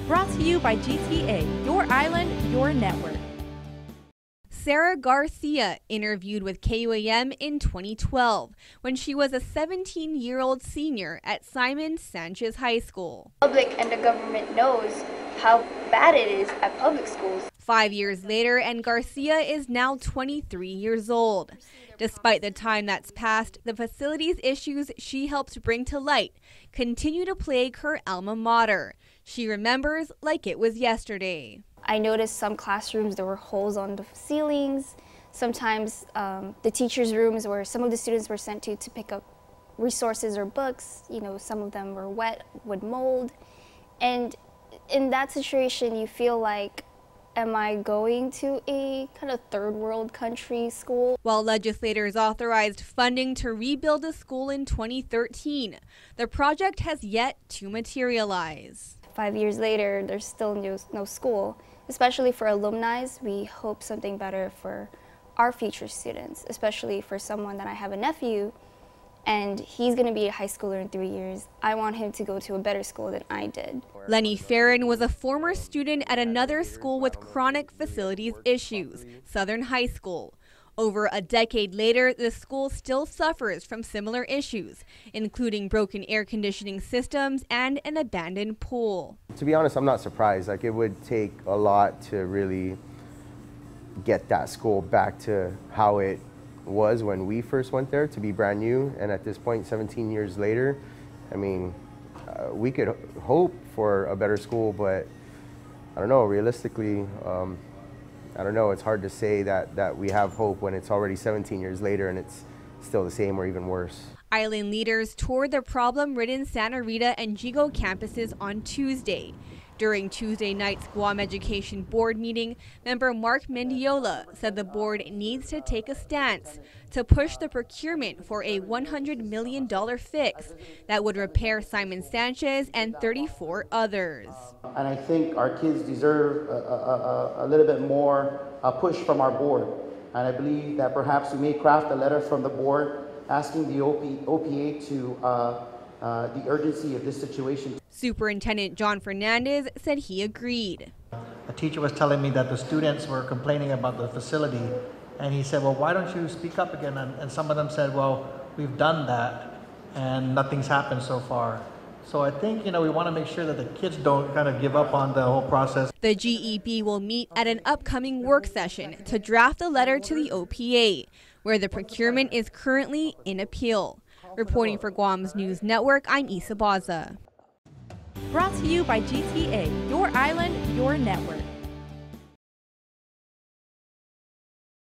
Brought to you by GTA, your island, your network. Sarah Garcia interviewed with KUAM in 2012 when she was a 17-year-old senior at Simon Sanchez High School. The public and the government knows how bad it is at public schools. 5 years later, and Garcia is now 23 years old. Despite the time that's passed, the facilities issues she helped bring to light continue to plague her alma mater. She remembers like it was yesterday. I noticed some classrooms there were holes on the ceilings. Sometimes the teachers' rooms where some of the students were sent to pick up resources or books, some of them were wet with mold. And in that situation, you feel like, am I going to a kind of third world country school? While legislators authorized funding to rebuild the school in 2013, the project has yet to materialize. 5 years later, there's still no school. Especially for alumni, we hope something better for our future students, especially for someone that I have a nephew, and he's going to be a high schooler in 3 years. I want him to go to a better school than I did. Lenny Farron was a former student at another school with chronic facilities issues, Southern High School. Over a decade later, the school still suffers from similar issues, including broken air conditioning systems and an abandoned pool. To be honest, I'm not surprised. It would take a lot to really get that school back to how it was when we first went there, to be brand new. And at this point, 17 years later, we could hope for a better school, but I don't know, realistically, I don't know, it's hard to say that we have hope when it's already 17 years later and it's still the same or even worse. Island leaders toured the problem-ridden Santa Rita and Jigo campuses on Tuesday. During Tuesday night's Guam Education Board meeting, member Mark Mendiola said the board needs to take a stance to push the procurement for a $100 million fix that would repair Simon Sanchez and 34 others. And I think our kids deserve a little bit more push from our board. And I believe that perhaps we may craft a letter from the board asking the OPA to the urgency of this situation. Superintendent John Fernandez said he agreed. A teacher was telling me that the students were complaining about the facility, and he said, well, why don't you speak up again? And some of them said, well, we've done that and nothing's happened so far. So I think, we want to make sure that the kids don't kind of give up on the whole process. The GEB will meet at an upcoming work session to draft a letter to the OPA, where the procurement is currently in appeal. Reporting for Guam's News Network, I'm Isa Baza. Brought to you by GTA, your island, your network.